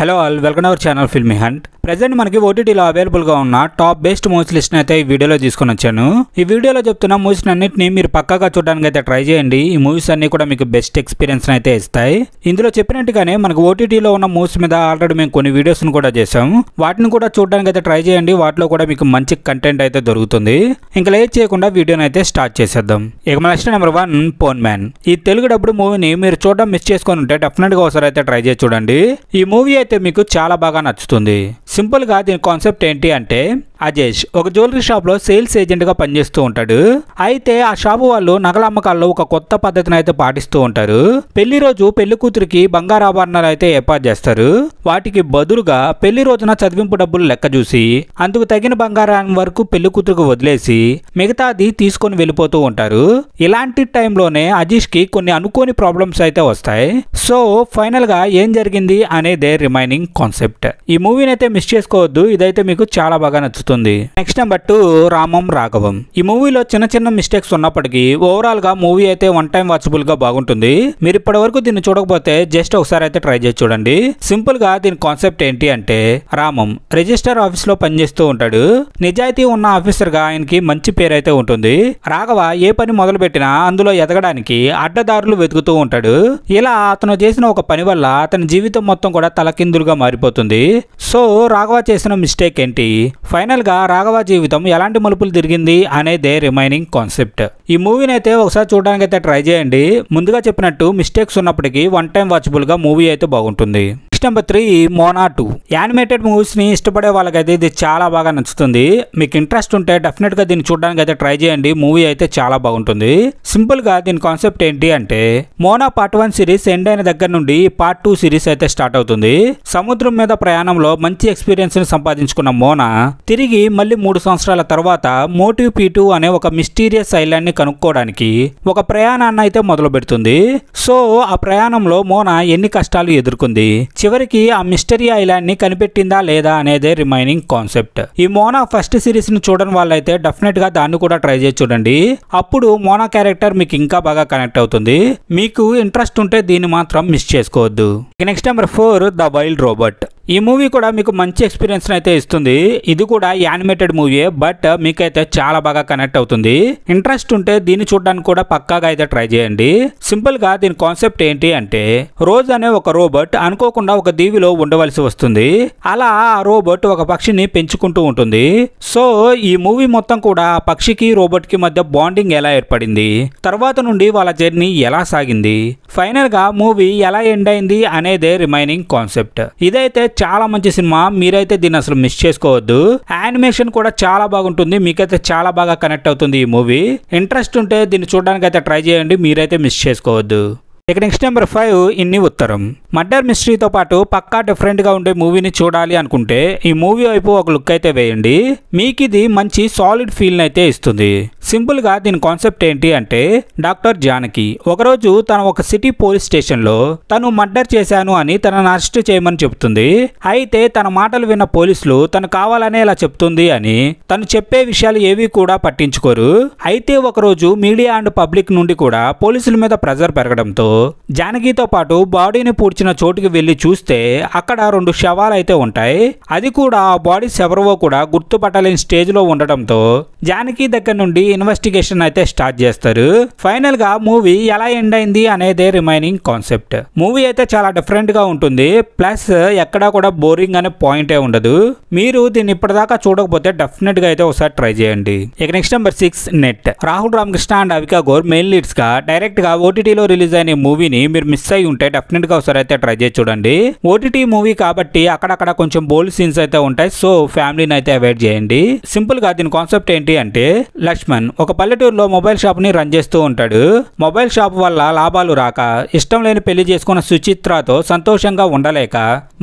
Hello all, welcome our channel filmy hunt. Present మనకి ఓటీటీలో available గా ఉన్న టాప్ బెస్ట్ మూవీస్ లిస్ట్ అయితే ఈ వీడియోలో తీసుకొని వచ్చాను. ఈ వీడియోలో చెప్తున్న మూవీస్ అన్నింటినీ మీరు పక్కాగా చూడడానికి అయితే ట్రై చేయండి. ఈ మూవీస్ అన్ని కూడా మీకు బెస్ట్ ఎక్స్పీరియన్స్ అయితే ఇస్తాయి. ఇందులో చెప్పినట్టుగానే మనకు ఓటీటీలో ఉన్న మూవీస్ మీద ఆల్రెడీ మేము కొన్ని వీడియోస్ కూడా చేసాం. వాటిని కూడా చూడడానికి అయితే ట్రై చేయండి. వాటిలో కూడా మీకు మంచి కంటెంట్ అయితే దొరుకుతుంది. ఇంకా లేట్ చేయకుండా వీడియోని అయితే స్టార్ట్ చేసేద్దాం. ఇక మన లిస్ట్ నెంబర్ 1 పోన్ మ్యాన్. ఈ తెలుగు డబ్బుడు మూవీని మీరు చూడడం మిస్ చేసుకొని ఉంటే డెఫినెట్ గా ఒకసారి అయితే ట్రై చేసి చూడండి. ఈ మూవీ అయితే మీకు చాలా బాగా నచ్చుతుంది. సింపుల్ గా దీని కాన్సెప్ట్ ఏంటి అంటే, అజేష్ ఒక జ్యువెలరీ షాప్ లో సేల్స్ ఏజెంట్ గా పనిచేస్తూ ఉంటాడు. అయితే ఆ షాపు వాళ్ళు నగల అమ్మకాల్లో ఒక కొత్త పద్ధతిని అయితే పాటిస్తూ ఉంటారు. పెళ్లి రోజు పెళ్లి కూతురికి బంగారు ఆభరణాలు అయితే ఏర్పాటు చేస్తారు. వాటికి బదులుగా పెళ్లి రోజున చదివింపు డబ్బులు లెక్క చూసి అందుకు తగిన బంగారం వరకు పెళ్లి కూతురికి వదిలేసి మిగతాది తీసుకొని వెళ్ళిపోతూ ఉంటారు. ఇలాంటి టైంలోనే అజీష్ కి కొన్ని అనుకోని ప్రాబ్లమ్స్ అయితే వస్తాయి. సో ఫైనల్ గా ఏం జరిగింది అనేదే రిమైనింగ్ కాన్సెప్ట్. ఈ మూవీని అయితే మిస్ చేసుకోవద్దు. ఇదైతే మీకు చాలా బాగా నచ్చుతుంది. నెక్స్ట్ నెంబర్ 2 రామం రాఘవం. ఈ మూవీలో చిన్న చిన్న మిస్టేక్స్ ఉన్నప్పటికీ ఓవరాల్ గా మూవీ అయితే వన్ టైం వాచబుల్ గా బాగుంటుంది. మీరు ఇప్పటి వరకు దీన్ని చూడకపోతే జస్ట్ ఒకసారి అయితే ట్రై చేసి చూడండి. సింపుల్ గా దీని కాన్సెప్ట్ ఏంటి అంటే, రామం రిజిస్టర్ ఆఫీస్ లో పనిచేస్తూ ఉంటాడు. నిజాయితీ ఉన్న ఆఫీసర్ గా ఆయనకి మంచి పేరు అయితే ఉంటుంది. రాఘవ ఏ పని మొదలు పెట్టినా అందులో ఎదగడానికి అడ్డదారులు వెతుకుతూ ఉంటాడు. ఇలా అతను చేసిన ఒక పని వల్ల అతని జీవితం మొత్తం కూడా తలకిందులుగా మారిపోతుంది. సో రాఘవ చేసిన మిస్టేక్ ఏంటి, ఫైనల్ గా రాఘవ జీవితం ఎలాంటి మలుపులు తిరిగింది అనేదే రిమైనింగ్ కాన్సెప్ట్. ఈ మూవీని అయితే ఒకసారి చూడడానికి అయితే ట్రై చేయండి. ముందుగా చెప్పినట్టు మిస్టేక్స్ ఉన్నప్పటికీ వన్ టైం వాచబుల్ గా మూవీ అయితే బాగుంటుంది. నెంబర్ 3 మోనా 2. యానిమేటెడ్ మూవీస్ ని ఇష్టపడే వాళ్ళకైతే ఇది చాలా బాగా నచ్చుతుంది. మీకు ఇంట్రెస్ట్ ఉంటే డెఫినెట్ గా దీన్ని చూడడానికి అయితే ట్రై చేయండి. మూవీ అయితే చాలా బాగుంటుంది. సింపుల్ గా దీని కాన్సెప్ట్ ఏంటి అంటే, మోనా పార్ట్ 1 సిరీస్ ఎండ్ అయిన దగ్గర నుండి పార్ట్ 2 సిరీస్ అయితే స్టార్ట్ అవుతుంది. సముద్రం మీద ప్రయాణంలో మంచి ఎక్స్పీరియన్స్ ని సంపాదించుకున్న మోనా తిరిగి మళ్ళీ 3 సంవత్సరాల తర్వాత మోటివ్ P2 అనే ఒక మిస్టీరియస్ ఐలాండ్ ని కనుక్కోవడానికి ఒక ప్రయాణాన్ని అయితే మొదలు పెడుతుంది. సో ఆ ప్రయాణంలో మోనా ఎన్ని కష్టాలు ఎదుర్కొంది, చివరికి ఆ మిస్టరీ ఐలాండ్ ని కనిపెట్టిందా లేదా అనేదే రిమైనింగ్ కాన్సెప్ట్. ఈ మోనా ఫస్ట్ సిరీస్ ని చూడని వాళ్ళైతే డెఫినెట్ గా దాన్ని కూడా ట్రై చేసి చూడండి. అప్పుడు మోనా క్యారెక్టర్ మీకు ఇంకా బాగా కనెక్ట్ అవుతుంది. మీకు ఇంట్రెస్ట్ ఉంటే దీన్ని మాత్రం మిస్ చేసుకోవద్దు. Next number 4 the wild robot. ఈ మూవీ కూడా మీకు మంచి ఎక్స్పీరియన్స్ అయితే ఇస్తుంది. ఇది కూడా యానిమేటెడ్ మూవీ, బట్ మీకైతే చాలా బాగా కనెక్ట్ అవుతుంది. ఇంట్రెస్ట్ ఉంటే దీన్ని చూడడానికి కూడా పక్కాగా అయితే ట్రై చేయండి. సింపుల్ గా దీని కాన్సెప్ట్ ఏంటి అంటే, రోజ్ అనే ఒక రోబోట్ అనుకోకుండా ఒక దీవిలో ఉండవలసి వస్తుంది. అలా ఆ రోబోట్ ఒక పక్షిని పెంచుకుంటూ ఉంటుంది. సో ఈ మూవీ మొత్తం కూడా ఆ పక్షికి రోబోట్ కి మధ్య బాండింగ్ ఎలా ఏర్పడింది, తర్వాత నుండి వాళ్ళ జర్నీ ఎలా సాగింది, ఫైనల్ గా మూవీ ఎలా ఎండ్ అయింది అనేదే రిమైనింగ్ కాన్సెప్ట్. ఇదైతే చాలా మంచి సినిమా. మీరైతే దీన్ని అసలు మిస్ చేసుకోవద్దు. యానిమేషన్ కూడా చాలా బాగుంటుంది. మీకైతే చాలా బాగా కనెక్ట్ అవుతుంది ఈ మూవీ. ఇంట్రెస్ట్ ఉంటే దీన్ని చూడడానికి అయితే ట్రై చేయండి. మీరైతే మిస్ చేసుకోవద్దు. ఇక నెక్స్ట్ నెంబర్ 5 ఇన్ని ఉత్తరం. మర్డర్ మిస్టరీతో పాటు పక్కా డిఫరెంట్ గా ఉండే మూవీని చూడాలి అనుకుంటే ఈ మూవీ వైపు ఒక లుక్ అయితే వేయండి. మీకు ఇది మంచి సాలిడ్ ఫీల్ అయితే ఇస్తుంది. సింపుల్ గా దీని కాన్సెప్ట్ ఏంటి అంటే, డాక్టర్ జానకి ఒకరోజు తన ఒక సిటీ పోలీస్ స్టేషన్ లో తను మర్డర్ చేశాను అని తనను అరెస్ట్ చేయమని చెబుతుంది. అయితే తన మాటలు విన్న పోలీసులు తను కావాలనే ఇలా చెప్తుంది అని తను చెప్పే విషయాలు ఏవి కూడా పట్టించుకోరు. అయితే ఒకరోజు మీడియా అండ్ పబ్లిక్ నుండి కూడా పోలీసుల మీద ప్రెజర్ పెరగడంతో జానకితో పాటు బాడీని పూడ్చిన చోటుకి వెళ్లి చూస్తే అక్కడ 2 శవాలు అయితే ఉంటాయి. అది కూడా ఆ బాడీస్ ఎవరివో కూడా గుర్తుపట్టలేని స్టేజ్ లో ఉండటంతో జానకి దగ్గర నుండి ఇన్వెస్టిగేషన్ అయితే స్టార్ట్ చేస్తారు. ఫైనల్ గా మూవీ ఎలా ఎండ్ అయింది అనేదే రిమైనింగ్ కాన్సెప్ట్. మూవీ అయితే చాలా డిఫరెంట్ గా ఉంటుంది. ప్లస్ ఎక్కడా కూడా బోరింగ్ అనే పాయింటే ఉండదు. మీరు దీన్ని ఇప్పటిదాకా చూడకపోతే డెఫినెట్ గా అయితే ఒకసారి ట్రై చేయండి. ఇక next number 6 net. Rahul Ramakrishna and Avika Gor main leads గా డైరెక్ట్ గా ఓటీటీలో రిలీజ్ అయిన మూవీని మీరు మిస్ అయి ఉంటే డెఫినెట్ గా ఒకసారి అయితే ట్రై చేసి చూడండి. ఓటీటీ మూవీ కాబట్టి అక్కడక్కడ కొంచెం బోల్డ్ సీన్స్ అయితే ఉంటాయి. సో ఫ్యామిలీని అయితే అవాయిడ్ చేయండి. సింపుల్ గా దీని కాన్సెప్ట్ ఏంటి అంటే, లక్ష్మణ్ ఒక పల్లెటూరులో మొబైల్ షాప్ ని రన్ చేస్తూ ఉంటాడు. మొబైల్ షాప్ వల్ల లాభాలు రాక ఇష్టం లేని పెళ్లి చేసుకున్న సుచిత్రతో సంతోషంగా ఉండలేక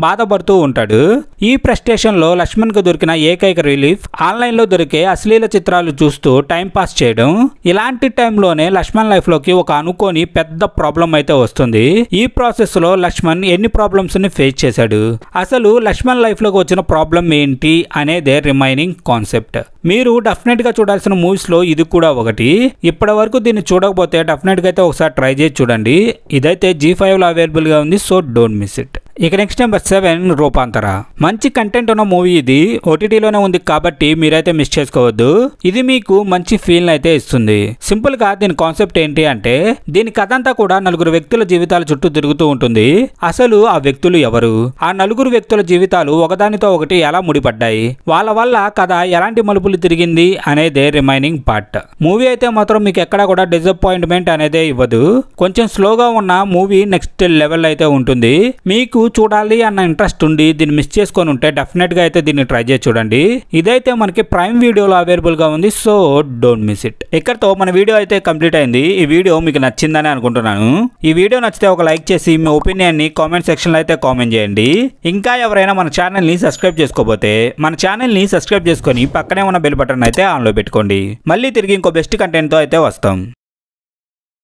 బాధపడుతూ ఉంటాడు. ఈ ప్రెస్టేషన్ లో లక్ష్మణ్ కు దొరికిన ఏకైక రిలీఫ్ ఆన్లైన్ లో దొరికే అశ్లీల చిత్రాలు చూస్తూ టైం పాస్ చేయడం. ఇలాంటి టైంలోనే లక్ష్మణ్ లైఫ్ లోకి ఒక అనుకోని పెద్ద ప్రాబ్లం అయితే వస్తుంది. ఈ ప్రాసెస్ లో లక్ష్మణ్ ఎన్ని ప్రాబ్లమ్స్ ని ఫేస్ చేశాడు, అసలు లక్ష్మణ్ లైఫ్ లోకి వచ్చిన ప్రాబ్లం ఏంటి అనేదే రిమైనింగ్ కాన్సెప్ట్. మీరు డెఫినెట్ గా చూడాల్సిన మూవీస్ లో ఇది కూడా ఒకటి. ఇప్పటి వరకు దీన్ని చూడకపోతే డెఫినెట్ గా అయితే ఒకసారి ట్రై చేసి చూడండి. ఇదైతే G5 లో అవైలబుల్ గా ఉంది. So don't miss it. ఇక నెక్స్ట్ నెంబర్ 7 రూపాంతర. మంచి కంటెంట్ ఉన్న మూవీ ఇది. ఓటీటీలోనే ఉంది కాబట్టి మీరైతే మిస్ చేసుకోవద్దు. ఇది మీకు మంచి ఫీల్ అయితే ఇస్తుంది. సింపుల్ గా దీని కాన్సెప్ట్ ఏంటి అంటే దీని కథ అంతా కూడా నలుగురు వ్యక్తుల జీవితాల చుట్టూ తిరుగుతూ ఉంటుంది. అసలు ఆ వ్యక్తులు ఎవరు, ఆ నలుగురు వ్యక్తుల జీవితాలు ఒకదానితో ఒకటి ఎలా ముడిపడ్డాయి, వాళ్ళ వల్ల కథ ఎలాంటి మలుపులు తిరిగింది అనేదే రిమైనింగ్ పార్ట్. మూవీ అయితే మాత్రం మీకు ఎక్కడా కూడా డిసప్పాయింట్మెంట్ అనేదే ఇవ్వదు. కొంచెం స్లోగా ఉన్న మూవీ నెక్స్ట్ లెవెల్ అయితే ఉంటుంది. మీకు చూడాలి అన్న ఇంట్రెస్ట్ ఉండి దీన్ని మిస్ చేసుకొని ఉంటే డెఫినెట్ గా అయితే దీన్ని ట్రై చేసి చూడండి. ఇదైతే మనకి ప్రైమ్ వీడియోలో అవైలబుల్ గా ఉంది. So don't miss it. ఇక్కడతో మన వీడియో అయితే కంప్లీట్ అయింది. ఈ వీడియో మీకు నచ్చిందని అనుకుంటున్నాను. ఈ వీడియో నచ్చితే ఒక లైక్ చేసి మీ ఒపీనియన్ ని కామెంట్ సెక్షన్ లో అయితే కామెంట్ చేయండి. ఇంకా ఎవరైనా మన ఛానల్ ని సబ్స్క్రైబ్ చేసుకోకపోతే మన ఛానల్ ని సబ్స్క్రైబ్ చేసుకొని పక్కనే ఉన్న బెల్ బటన్ అయితే ఆన్ లో పెట్టుకోండి. మళ్ళీ తిరిగి ఇంకో బెస్ట్ కంటెంట్ తో అయితే వస్తాం.